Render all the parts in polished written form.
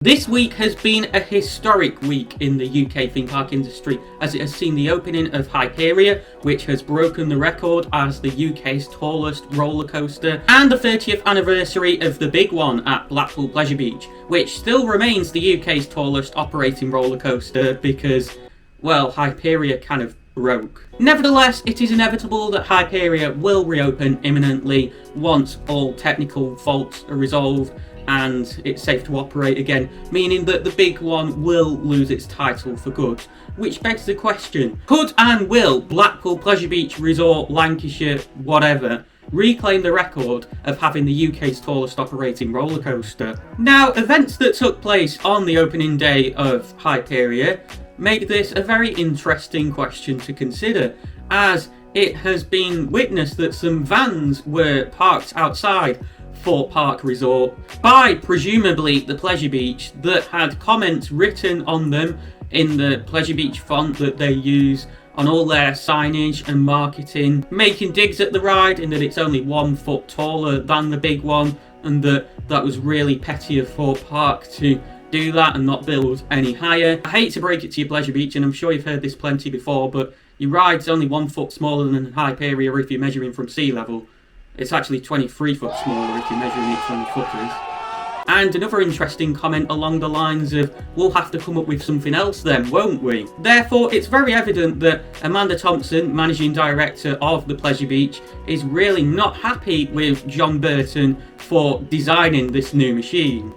This week has been a historic week in the UK theme park industry, as it has seen the opening of Hyperia, which has broken the record as the UK's tallest roller coaster, and the 30th anniversary of the big one at Blackpool Pleasure Beach, which still remains the UK's tallest operating roller coaster because, well, Hyperia kind of broke. Nevertheless, it is inevitable that Hyperia will reopen imminently once all technical faults are resolved and it's safe to operate again, meaning that the big one will lose its title for good. Which begs the question, could and will Blackpool Pleasure Beach Resort, Lancashire, whatever, reclaim the record of having the UK's tallest operating roller coaster? Now, events that took place on the opening day of Hyperia make this a very interesting question to consider, as it has been witnessed that some vans were parked outside Thorpe Park Resort by presumably the Pleasure Beach that had comments written on them in the Pleasure Beach font that they use on all their signage and marketing, making digs at the ride in that it's only 1 foot taller than the big one, and that was really petty of Thorpe Park to do that and not build any higher. I hate to break it to you, Pleasure Beach, and I'm sure you've heard this plenty before, but your ride's only 1 foot smaller than Hyperia if you're measuring from sea level. It's actually 23 foot smaller if you're measuring it from footers. And another interesting comment along the lines of, we'll have to come up with something else then, won't we? Therefore, it's very evident that Amanda Thompson, managing director of the Pleasure Beach, is really not happy with John Burton for designing this new machine.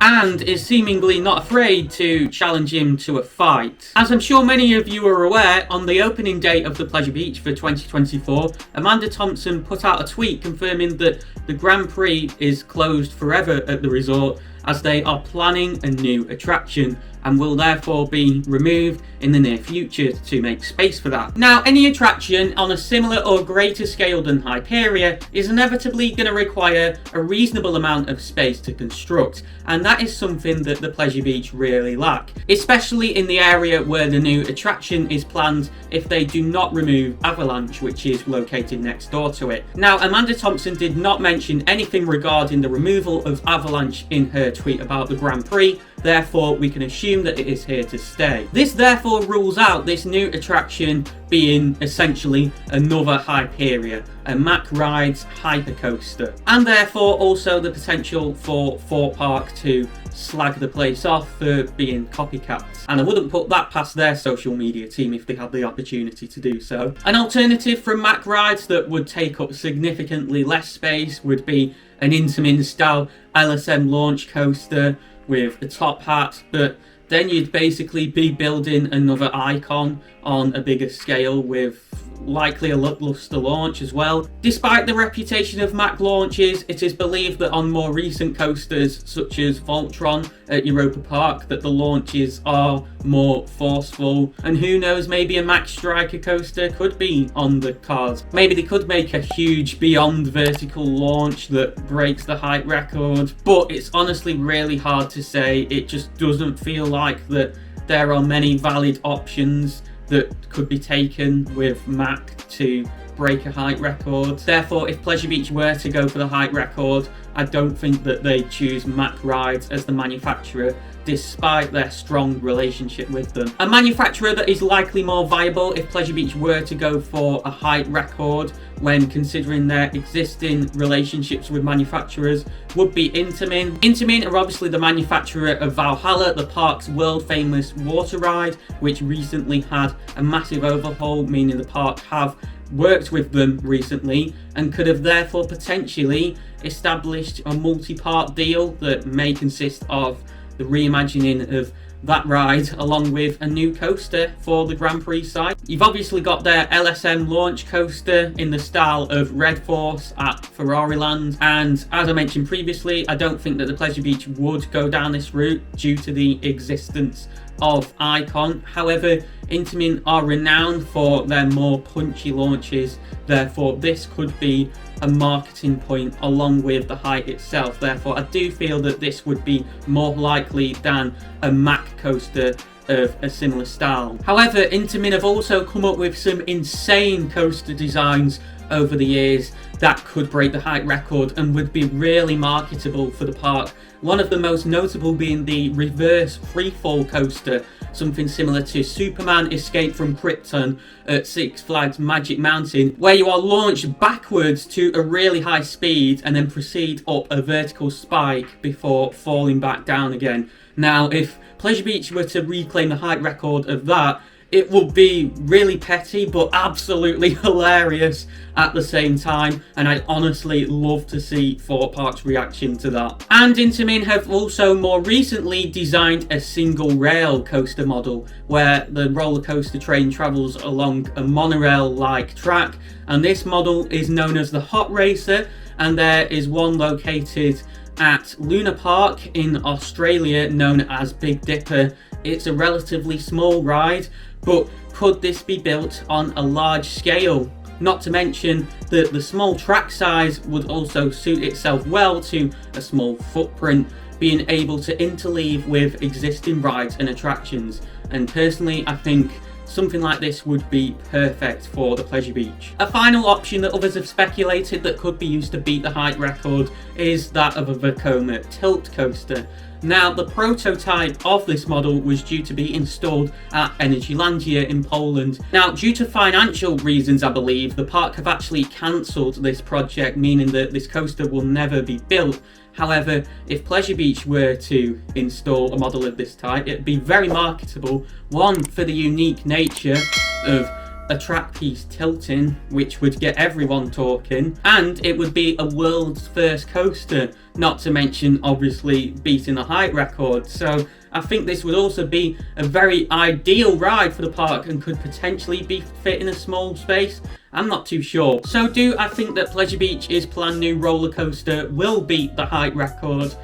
And is seemingly not afraid to challenge him to a fight. As I'm sure many of you are aware, on the opening day of the Pleasure Beach for 2024, Amanda Thompson put out a tweet confirming that the Grand Prix is closed forever at the resort, as they are planning a new attraction and will therefore be removed in the near future to make space for that. Now, any attraction on a similar or greater scale than Hyperia is inevitably going to require a reasonable amount of space to construct, and that is something that the Pleasure Beach really lack, especially in the area where the new attraction is planned if they do not remove Avalanche, which is located next door to it. Now, Amanda Thompson did not mention anything regarding the removal of Avalanche in her tweet about the Grand Prix, therefore we can assume that it is here to stay. This therefore rules out this new attraction being essentially another Hyperia, a Mack Rides hypercoaster, and therefore also the potential for Thorpe Park to slag the place off for being copycats. And I wouldn't put that past their social media team if they had the opportunity to do so. An alternative from Mack Rides that would take up significantly less space would be an Intamin style LSM launch coaster with a top hat, but then you'd basically be building another icon on a bigger scale with likely a lackluster launch as well. Despite the reputation of Mack launches, it is believed that on more recent coasters such as Voltron at Europa Park that the launches are more forceful, and who knows, maybe a Mack Striker coaster could be on the cards. Maybe they could make a huge beyond vertical launch that breaks the height record, but it's honestly really hard to say. It just doesn't feel like that there are many valid options that could be taken with Mack to break a height record. Therefore, if Pleasure Beach were to go for the height record, I don't think that they choose Mack Rides as the manufacturer, despite their strong relationship with them. A manufacturer that is likely more viable if Pleasure Beach were to go for a height record when considering their existing relationships with manufacturers would be Intamin. Intamin are obviously the manufacturer of Valhalla, the park's world famous water ride, which recently had a massive overhaul, meaning the park have worked with them recently and could have therefore potentially established a multi-part deal that may consist of the reimagining of that ride along with a new coaster for the Grand Prix site. You've obviously got their LSM launch coaster in the style of Red Force at Ferrariland, and as I mentioned previously, I don't think that the Pleasure Beach would go down this route due to the existence of Icon. However, Intamin are renowned for their more punchy launches, therefore this could be a marketing point along with the height itself. Therefore, I do feel that this would be more likely than a Mack coaster of a similar style. However, Intamin have also come up with some insane coaster designs over the years that could break the height record and would be really marketable for the park. One of the most notable being the reverse freefall coaster, something similar to Superman Escape from Krypton at Six Flags Magic Mountain, where you are launched backwards to a really high speed and then proceed up a vertical spike before falling back down again. Now, if Pleasure Beach were to reclaim the height record of that, it would be really petty but absolutely hilarious at the same time, and I'd honestly love to see Thorpe Park's reaction to that. And Intamin have also more recently designed a single rail coaster model where the roller coaster train travels along a monorail like track, and this model is known as the Hot Racer, and there is one located at Luna Park in Australia known as Big Dipper. It's a relatively small ride, but could this be built on a large scale? Not to mention that the small track size would also suit itself well to a small footprint, being able to interleave with existing rides and attractions. And personally, I think something like this would be perfect for the Pleasure Beach. A final option that others have speculated that could be used to beat the height record is that of a Vekoma tilt coaster. Now, the prototype of this model was due to be installed at Energylandia in Poland. Now, due to financial reasons, I believe, the park have actually cancelled this project, meaning that this coaster will never be built. However, if Pleasure Beach were to install a model of this type, it'd be very marketable. One, for the unique nature of a track piece tilting, which would get everyone talking, and it would be a world's first coaster, not to mention obviously beating the height record. So I think this would also be a very ideal ride for the park and could potentially be fit in a small space. I'm not too sure. So do I think that Pleasure Beach's planned new roller coaster will beat the height record?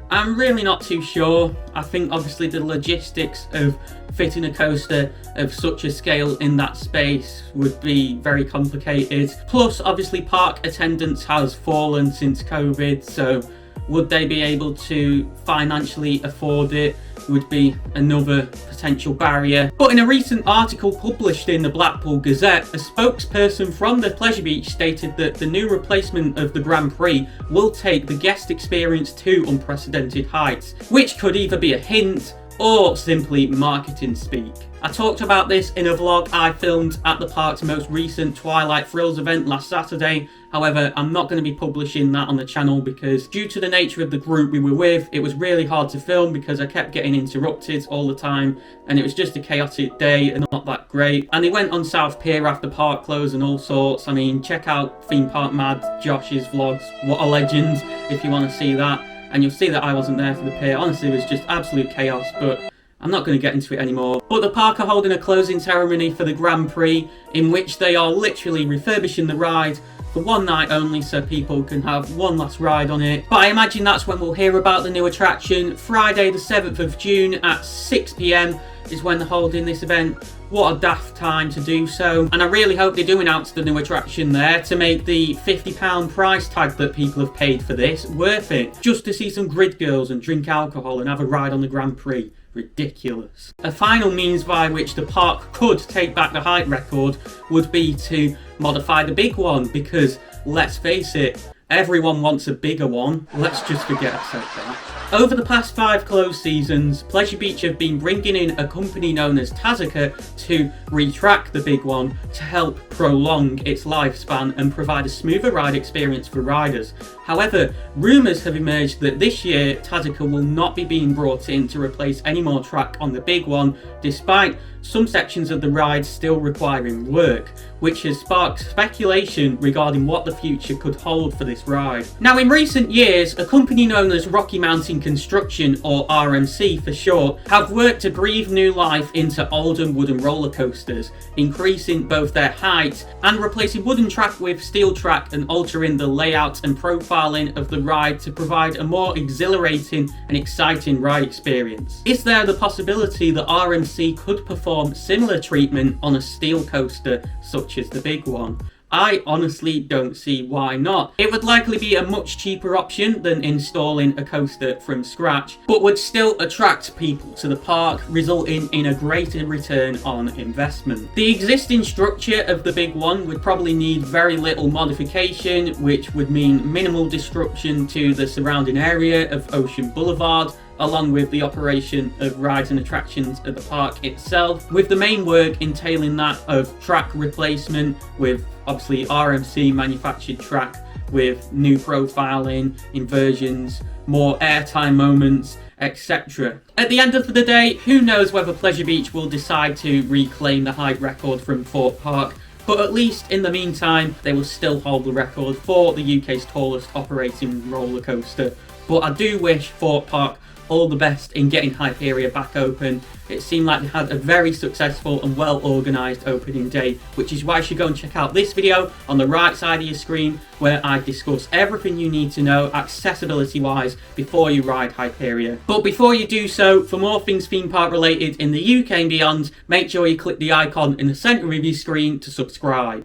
I'm really not too sure. I think obviously the logistics of fitting a coaster of such a scale in that space would be very complicated. Plus, obviously park attendance has fallen since COVID, so would they be able to financially afford it would be another potential barrier. But in a recent article published in the Blackpool Gazette, a spokesperson from the Pleasure Beach stated that the new replacement of the Grand Prix will take the guest experience to unprecedented heights, which could either be a hint or simply marketing speak. I talked about this in a vlog I filmed at the park's most recent Twilight Thrills event last Saturday. However, I'm not going to be publishing that on the channel because due to the nature of the group we were with, it was really hard to film because I kept getting interrupted all the time and it was just a chaotic day and not that great. And they went on South Pier after park close and all sorts. I mean, check out Theme Park Mad Josh's vlogs, what a legend, if you want to see that. And you'll see that I wasn't there for the pier. Honestly, it was just absolute chaos, but I'm not going to get into it anymore. But the park are holding a closing ceremony for the Grand Prix in which they are literally refurbishing the ride for one night only so people can have one last ride on it. But I imagine that's when we'll hear about the new attraction. Friday the 7th of June at 6 PM is when they're holding this event. What a daft time to do so. And I really hope they do announce the new attraction there to make the £50 price tag that people have paid for this worth it. Just to see some grid girls and drink alcohol and have a ride on the Grand Prix. Ridiculous. A final means by which the park could take back the height record would be to modify the big one, because let's face it, everyone wants a bigger one. Let's just forget I said that. Over the past 5 closed seasons, Pleasure Beach have been bringing in a company known as Tazaka to retrack the big one to help prolong its lifespan and provide a smoother ride experience for riders. However, rumours have emerged that this year Tazaka will not be being brought in to replace any more track on the big one, despite some sections of the ride still requiring work, which has sparked speculation regarding what the future could hold for this ride. Now, in recent years, a company known as Rocky Mountain Construction, or RMC for short, have worked to breathe new life into older wooden roller coasters, increasing both their height and replacing wooden track with steel track and altering the layout and profiling of the ride to provide a more exhilarating and exciting ride experience. Is there the possibility that RMC could perform similar treatment on a steel coaster such as the big one? I honestly don't see why not. It would likely be a much cheaper option than installing a coaster from scratch, but would still attract people to the park, resulting in a greater return on investment. The existing structure of the big one would probably need very little modification, which would mean minimal disruption to the surrounding area of Ocean Boulevard, along with the operation of rides and attractions at the park itself, with the main work entailing that of track replacement with obviously RMC manufactured track with new profiling, inversions, more airtime moments, etc. At the end of the day, who knows whether Pleasure Beach will decide to reclaim the height record from Thorpe Park, but at least in the meantime, they will still hold the record for the UK's tallest operating roller coaster. But I do wish Thorpe Park all the best in getting Hyperia back open. It seemed like they had a very successful and well organised opening day, which is why you should go and check out this video on the right side of your screen, where I discuss everything you need to know accessibility wise before you ride Hyperia. But before you do so, for more things theme park related in the UK and beyond, make sure you click the icon in the centre of your screen to subscribe.